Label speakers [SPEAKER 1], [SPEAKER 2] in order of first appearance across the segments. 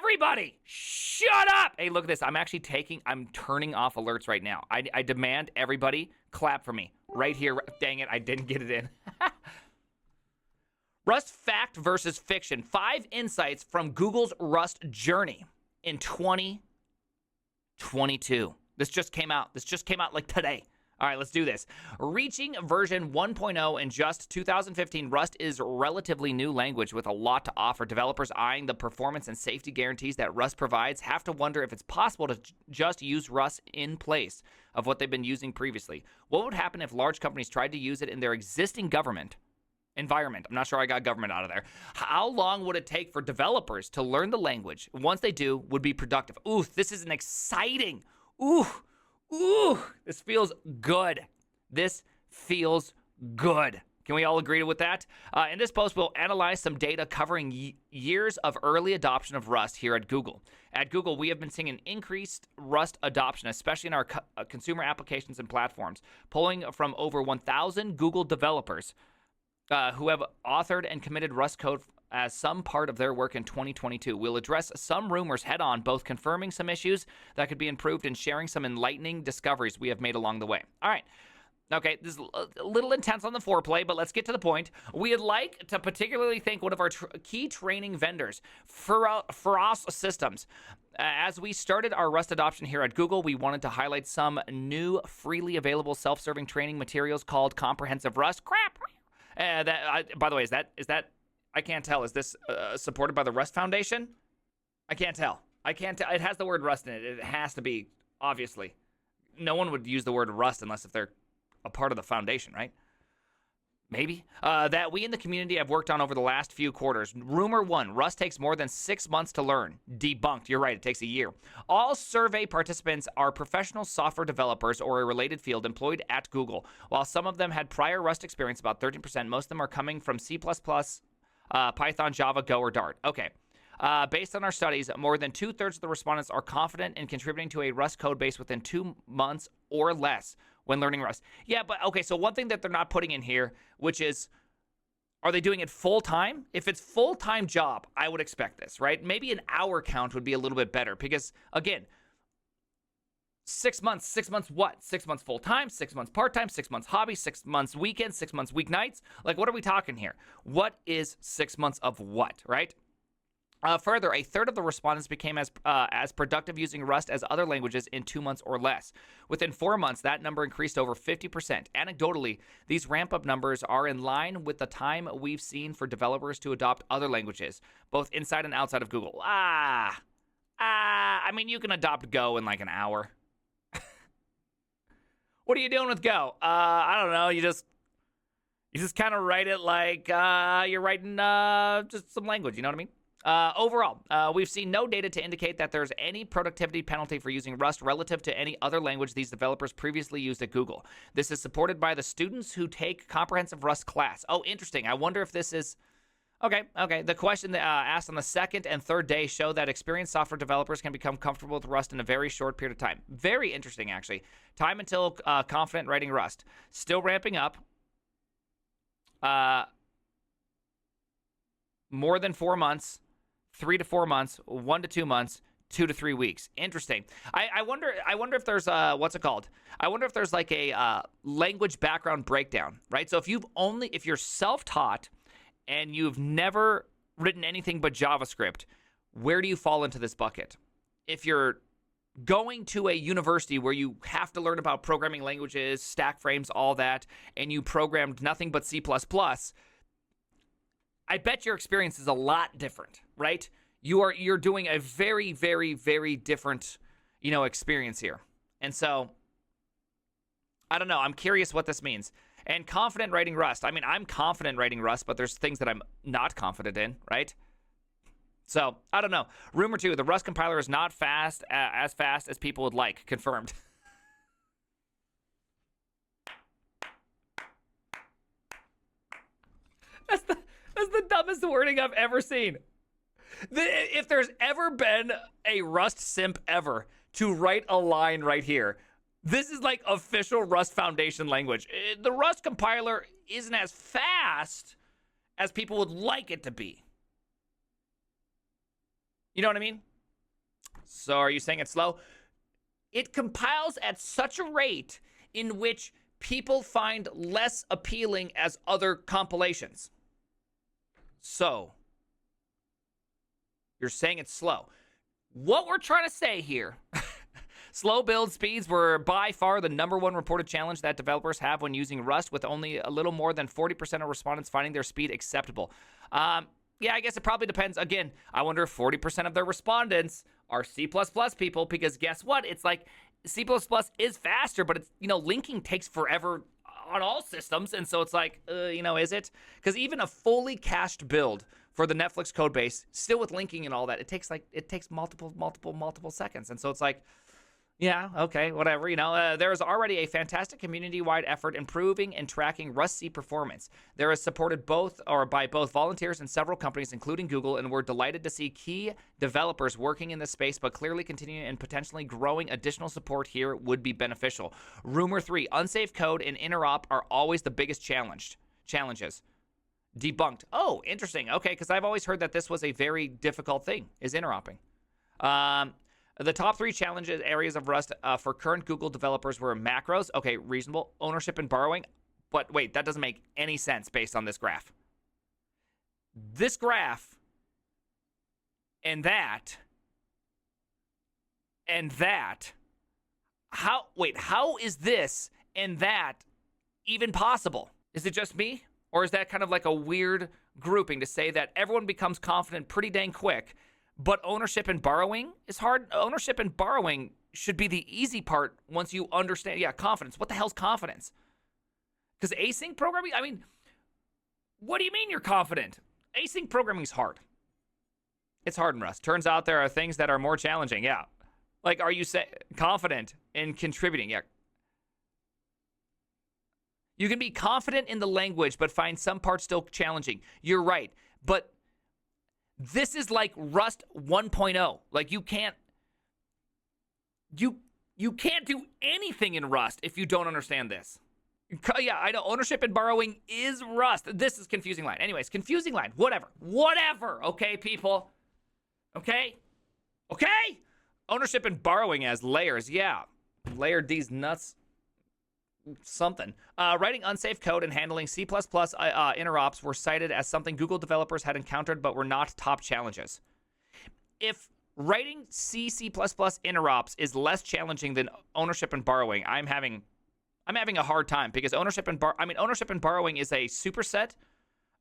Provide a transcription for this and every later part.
[SPEAKER 1] Everybody, shut up! Hey, look at this. I'm turning off alerts right now. I demand everybody clap for me. Right here. Dang it, I didn't get it in. Rust fact versus fiction. 5 insights from Google's Rust journey in 2022. This just came out. Like today. All right, let's do this. Reaching version 1.0 in just 2015, Rust is a relatively new language with a lot to offer. Developers eyeing the performance and safety guarantees that Rust provides have to wonder if it's possible to just use Rust in place of what they've been using previously. What would happen if large companies tried to use it in their existing environment? I'm not sure I got government out of there. How long would it take for developers to learn the language? Once they do, would be productive. Ooh, this is an exciting. Ooh, this feels good. Can we all agree with that? In this post, we'll analyze some data covering years of early adoption of Rust here at Google. At Google, we have been seeing an increased Rust adoption, especially in our consumer applications and platforms, pulling from over 1,000 Google developers who have authored and committed Rust code as some part of their work in 2022. We'll address some rumors head on, both confirming some issues that could be improved and sharing some enlightening discoveries we have made along the way. All right. Okay, this is a little intense on the foreplay, but let's get to the point. We'd like to particularly thank one of our key training vendors, Feroz Systems. As we started our Rust adoption here at Google, we wanted to highlight some new freely available self-serving training materials called Comprehensive Rust. Crap! By the way, is that I can't tell. Is this supported by the Rust Foundation? I can't tell. It has the word Rust in it. It has to be, obviously. No one would use the word Rust unless if they're a part of the foundation, right? Maybe. That we in the community have worked on over the last few quarters. Rumor 1, Rust takes more than 6 months to learn. Debunked. You're right. It takes a year. All survey participants are professional software developers or a related field employed at Google. While some of them had prior Rust experience, about 13%, most of them are coming from C++, Python, Java, Go, or Dart. Okay. Based on our studies, more than 2/3 of the respondents are confident in contributing to a Rust code base within 2 months or less when learning Rust. Yeah, but okay, so one thing that they're not putting in here, which is, are they doing it full-time? If it's full-time job, I would expect this, right? Maybe an hour count would be a little bit better because, again, 6 months. 6 months what? 6 months full-time, 6 months part-time, 6 months hobby, 6 months weekends, 6 months weeknights. Like, what are we talking here? What is 6 months of what, right? Further, 1/3 of the respondents became as productive using Rust as other languages in 2 months or less. Within 4 months, that number increased over 50%. Anecdotally, these ramp-up numbers are in line with the time we've seen for developers to adopt other languages, both inside and outside of Google. I mean, you can adopt Go in like an hour. What are you doing with Go? I don't know. You just kind of write it like you're writing just some language. You know what I mean? Overall, we've seen no data to indicate that there's any productivity penalty for using Rust relative to any other language these developers previously used at Google. This is supported by the students who take comprehensive Rust class. Oh, interesting. I wonder if this is... Okay. The question asked on the second and third day show that experienced software developers can become comfortable with Rust in a very short period of time. Very interesting, actually. Time until confident writing Rust. Still ramping up. More than 4 months. 3 to 4 months, 1 to 2 months, 2 to 3 weeks. Interesting. I wonder if there's what's it called? I wonder if there's like a language background breakdown, right? So if you're self-taught and you've never written anything but JavaScript, where do you fall into this bucket? If you're going to a university where you have to learn about programming languages, stack frames, all that, and you programmed nothing but C++, I bet your experience is a lot different, right? You're doing a very, very, very different, experience here. And so, I don't know. I'm curious what this means. And confident writing Rust. I mean, I'm confident writing Rust, but there's things that I'm not confident in, right? So, I don't know. Rumor 2, the Rust compiler is not as fast as people would like. Confirmed. That's the dumbest wording I've ever seen. If there's ever been a Rust simp ever to write a line right here, this is like official Rust Foundation language. The Rust compiler isn't as fast as people would like it to be. You know what I mean? So are you saying it's slow? It compiles at such a rate in which people find less appealing as other compilations. So you're saying it's slow. What we're trying to say here, slow build speeds were by far the number one reported challenge that developers have when using Rust, with only a little more than 40% of respondents finding their speed acceptable. Yeah, I guess it probably depends. Again, I wonder if 40% of their respondents are C++ people, because guess what? It's like C++ is faster, but it's, linking takes forever on all systems. And so it's like, is it? Because even a fully cached build for the Netflix code base, still with linking and all that, it takes multiple seconds. And so it's like, yeah, okay, whatever. There is already a fantastic community-wide effort improving and tracking Rust C performance. There is supported by both volunteers and several companies, including Google, and we're delighted to see key developers working in this space, but clearly continuing and potentially growing additional support here would be beneficial. Rumor 3, unsafe code and interop are always the biggest challenges. Debunked. Oh, interesting. Okay, because I've always heard that this was a very difficult thing, is interoping. The top 3 challenges areas of Rust for current Google developers were macros. Okay, reasonable. Ownership and borrowing. But wait, that doesn't make any sense based on this graph. This graph and that how is this and that even possible? Is it just me? Or is that kind of like a weird grouping to say that everyone becomes confident pretty dang quick, but ownership and borrowing is hard? Ownership and borrowing should be the easy part once you understand. Yeah, confidence. What the hell's confidence? Because async programming, what do you mean you're confident? Async programming is hard. It's hard in Rust. Turns out there are things that are more challenging. Yeah. Like, are you confident in contributing? Yeah. You can be confident in the language, but find some parts still challenging. You're right. But this is like Rust 1.0. Like, you can't do anything in Rust if you don't understand this. Yeah, I know. Ownership and borrowing is Rust. This is confusing line. Anyways, confusing line. Whatever. Okay, people. Okay? Ownership and borrowing as layers. Yeah. Layered these nuts. Something. Writing unsafe code and handling C++ interops were cited as something Google developers had encountered but were not top challenges. If writing C++ interops is less challenging than ownership and borrowing, I'm having a hard time, because ownership and borrowing is a superset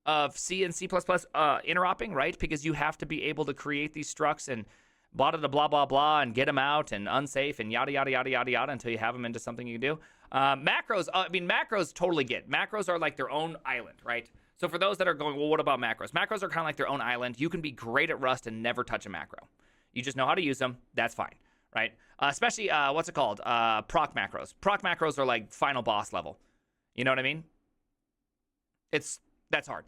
[SPEAKER 1] of C and C++ interoping, right? Because you have to be able to create these structs and blah blah blah blah and get them out and unsafe and yada yada yada yada yada until you have them into something you can do. Macros totally get. Macros are like their own island, right? So for those that are going, well, what about macros? Macros are kind of like their own island. You can be great at Rust and never touch a macro. You just know how to use them. That's fine, right? Especially, what's it called? Proc macros. Proc macros are like final boss level. You know what I mean? That's hard.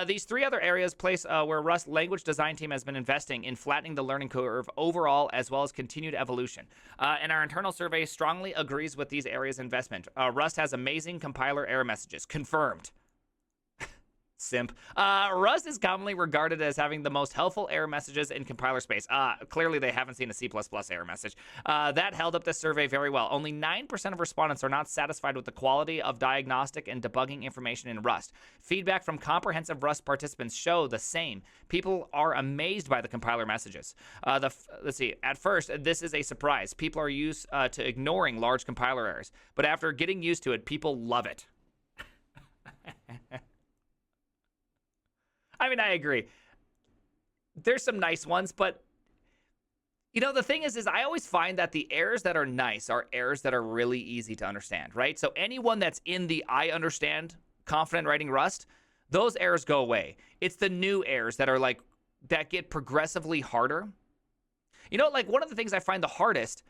[SPEAKER 1] These 3 other areas place where Rust language design team has been investing in flattening the learning curve overall, as well as continued evolution. And our internal survey strongly agrees with these areas of investment. Rust has amazing compiler error messages. Confirmed. Simp. Rust is commonly regarded as having the most helpful error messages in compiler space. Clearly, they haven't seen a C++ error message. That held up this survey very well. Only 9% of respondents are not satisfied with the quality of diagnostic and debugging information in Rust. Feedback from comprehensive Rust participants show the same. People are amazed by the compiler messages. Let's see. At first, this is a surprise. People are used to ignoring large compiler errors. But after getting used to it, people love it. I agree. There's some nice ones, but the thing is I always find that the errors that are nice are errors that are really easy to understand, right? So anyone that's in the I understand confident writing Rust, those errors go away. It's the new errors that get progressively harder. Like one of the things I find the hardest,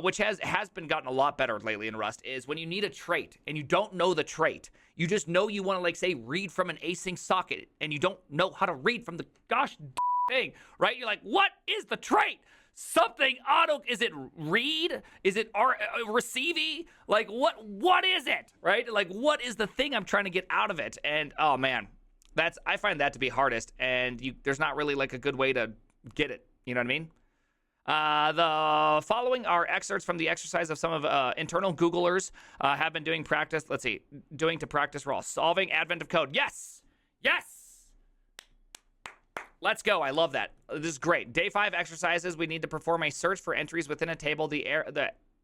[SPEAKER 1] which has been gotten a lot better lately in Rust, is when you need a trait and you don't know the trait. You just know you want to, say, read from an async socket, and you don't know how to read from the gosh thing, right? You're like, what is the trait? Something auto, is it read? Is it receive? Like, what is it, right? Like, what is the thing I'm trying to get out of it? And, oh, man, I find that to be hardest, and there's not really, a good way to get it. You know what I mean? The following are excerpts from the exercise of some of internal Googlers have been doing practice. Let's see, doing to practice raw solving advent of code. Yes, yes. Let's go. I love that. This is great. Day 5 exercises. We need to perform a search for entries within a table. The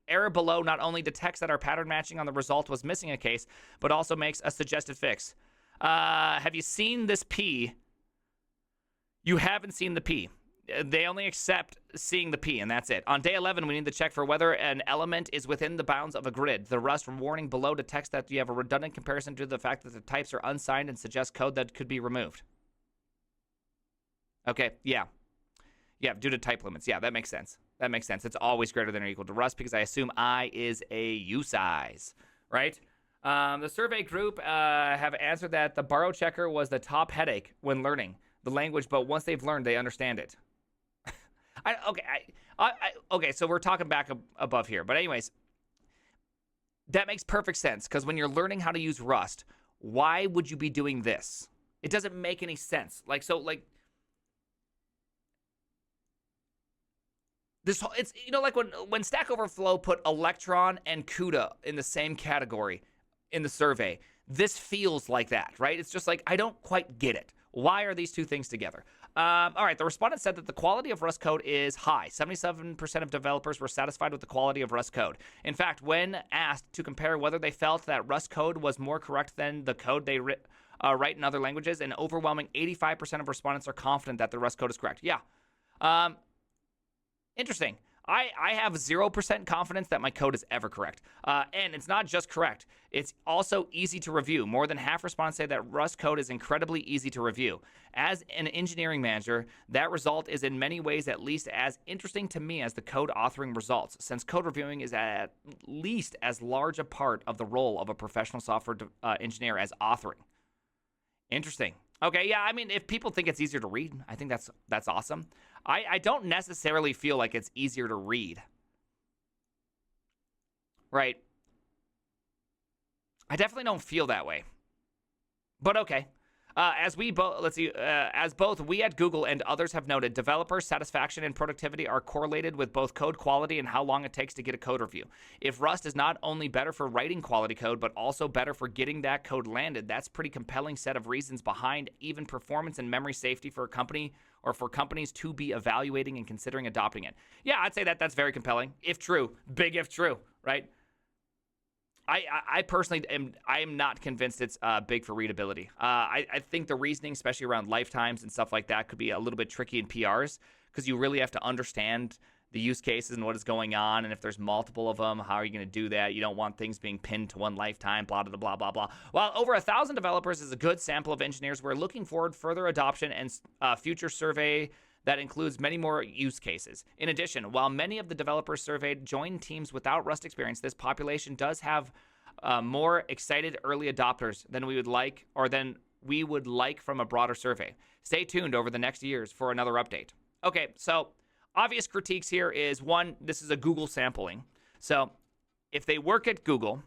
[SPEAKER 1] error below not only detects that our pattern matching on the result was missing a case, but also makes a suggested fix. Have you seen this P? You haven't seen the P. They only accept seeing the P, and that's it. On day 11, we need to check for whether an element is within the bounds of a grid. The Rust warning below detects that you have a redundant comparison due to the fact that the types are unsigned and suggests code that could be removed. Okay, yeah. Yeah, due to type limits. Yeah, that makes sense. That makes sense. It's always greater than or equal to Rust because I assume I is a U size, right? The survey group have answered that the borrow checker was the top headache when learning the language, but once they've learned, they understand it. Okay, so we're talking back above here. But anyways, that makes perfect sense because when you're learning how to use Rust, why would you be doing this? It doesn't make any sense. It's like when Stack Overflow put Electron and CUDA in the same category in the survey. This feels like that, right? It's just like, I don't quite get it. Why are these two things together? All right, the respondent said that the quality of Rust code is high. 77% of developers were satisfied with the quality of Rust code. In fact, when asked to compare whether they felt that Rust code was more correct than the code they write in other languages, an overwhelming 85% of respondents are confident that the Rust code is correct. Yeah. Interesting. I have 0% confidence that my code is ever correct. And it's not just correct. It's also easy to review. More than half respondents say that Rust code is incredibly easy to review. As an engineering manager, that result is in many ways at least as interesting to me as the code authoring results, since code reviewing is at least as large a part of the role of a professional software engineer as authoring. Interesting. Okay, yeah, I mean, if people think it's easier to read, I think that's awesome. I don't necessarily feel like it's easier to read. Right? I definitely don't feel that way. But okay. As both we at Google and others have noted, developer satisfaction and productivity are correlated with both code quality and how long it takes to get a code review. If Rust is not only better for writing quality code, but also better for getting that code landed, that's a pretty compelling set of reasons behind even performance and memory safety for a company or for companies to be evaluating and considering adopting it. Yeah, I'd say that's very compelling, if true. Big if true, right? I personally am not convinced it's big for readability. I think the reasoning, especially around lifetimes and stuff like that, could be a little bit tricky in PRs because you really have to understand the use cases and what is going on, and if there's multiple of them, how are you going to do that? You don't want things being pinned to one lifetime, blah, blah, blah, blah, blah. While over 1,000 developers is a good sample of engineers, we're looking forward further adoption and future survey that includes many more use cases. In addition, while many of the developers surveyed joined teams without Rust experience, this population does have more excited early adopters than we would like from a broader survey. Stay tuned over the next years for another update. Okay, so obvious critiques here is, one, this is a Google sampling. So if they work at Google,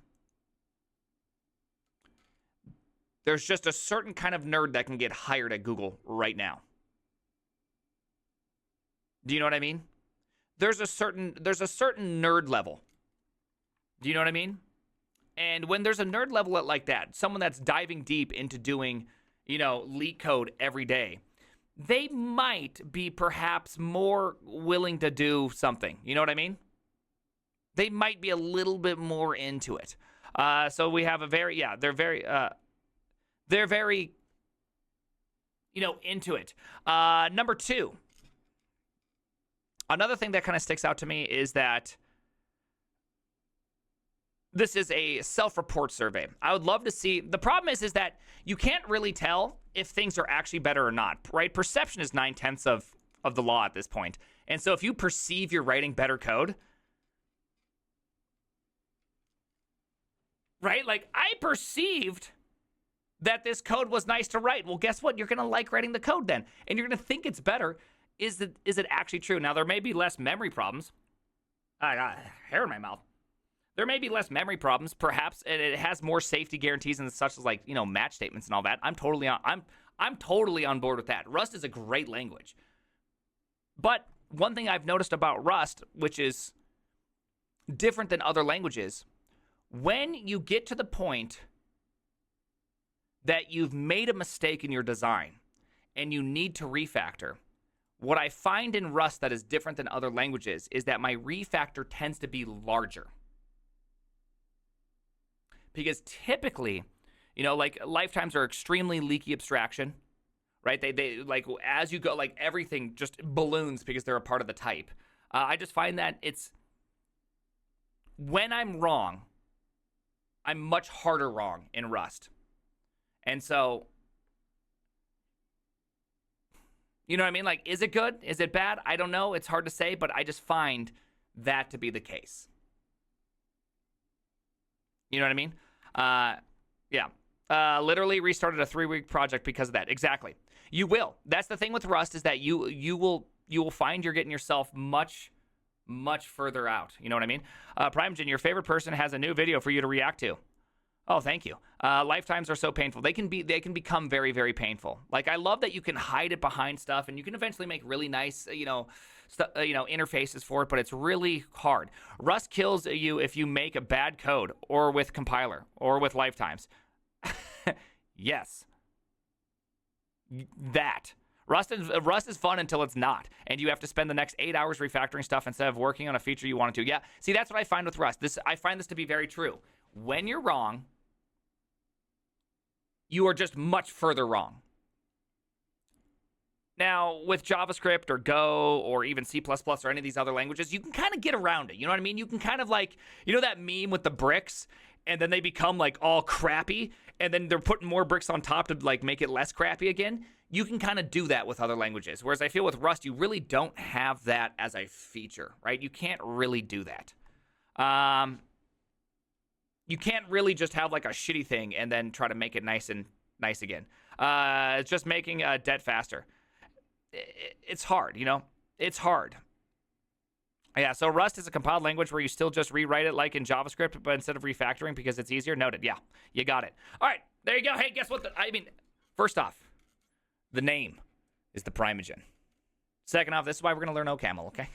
[SPEAKER 1] there's just a certain kind of nerd that can get hired at Google right now. Do you know what I mean? There's a certain nerd level. Do you know what I mean? And when there's a nerd level like that, someone that's diving deep into doing, leak code every day, they might be perhaps more willing to do something. You know what I mean? They might be a little bit more into it. So we have they're very into it. Number 2. Another thing that kind of sticks out to me is that this is a self-report survey. I would love to see. The problem is that you can't really tell if things are actually better or not, right? Perception is 9/10 of the law at this point. And so if you perceive you're writing better code, right? Like, I perceived that this code was nice to write. Well, guess what? You're going to like writing the code then. And you're going to think it's better. Is it actually true? Now, there may be less memory problems. I got hair in my mouth. There may be less memory problems, perhaps, and it has more safety guarantees and such as match statements and all that. I'm totally on board with that. Rust is a great language. But one thing I've noticed about Rust, which is different than other languages, when you get to the point that you've made a mistake in your design and you need to refactor, what I find in Rust that is different than other languages is that my refactor tends to be larger. Because typically, like lifetimes are extremely leaky abstraction, right? They like as you go, like everything just balloons because they're a part of the type. I just find that it's when I'm wrong, I'm much harder wrong in Rust. And so, you know what I mean? Like, is it good? Is it bad? I don't know. It's hard to say, but I just find that to be the case. You know what I mean? Yeah. Literally restarted a 3-week project because of that. Exactly. You will. That's the thing with Rust is that you will find you're getting yourself much further out. You know what I mean? Primogen, your favorite person has a new video for you to react to. Oh, thank you. Lifetimes are so painful. They can become very, very painful. Like, I love that you can hide it behind stuff, and you can eventually make really nice, interfaces for it. But it's really hard. Rust kills you if you make a bad code, or with compiler, or with lifetimes. Yes. That. Rust is fun until it's not, and you have to spend the next 8 hours refactoring stuff instead of working on a feature you wanted to. Yeah. See, that's what I find with Rust. I find this to be very true. When you're wrong, you are just much further wrong. Now, with JavaScript or Go or even C++ or any of these other languages, you can kind of get around it. You know what I mean? You can kind of like, that meme with the bricks, and then they become like all crappy, and then they're putting more bricks on top to like make it less crappy again. You can kind of do that with other languages. Whereas I feel with Rust, you really don't have that as a feature, right? You can't really do that. You can't really just have like a shitty thing and then try to make it nice again. It's just making debt faster. It's hard, It's hard. Yeah, so Rust is a compiled language where you still just rewrite it like in JavaScript, but instead of refactoring because it's easier. Noted. Yeah, you got it. All right, there you go. Hey, guess what? First off, the name is the Primogen. Second off, this is why we're going to learn OCaml, okay?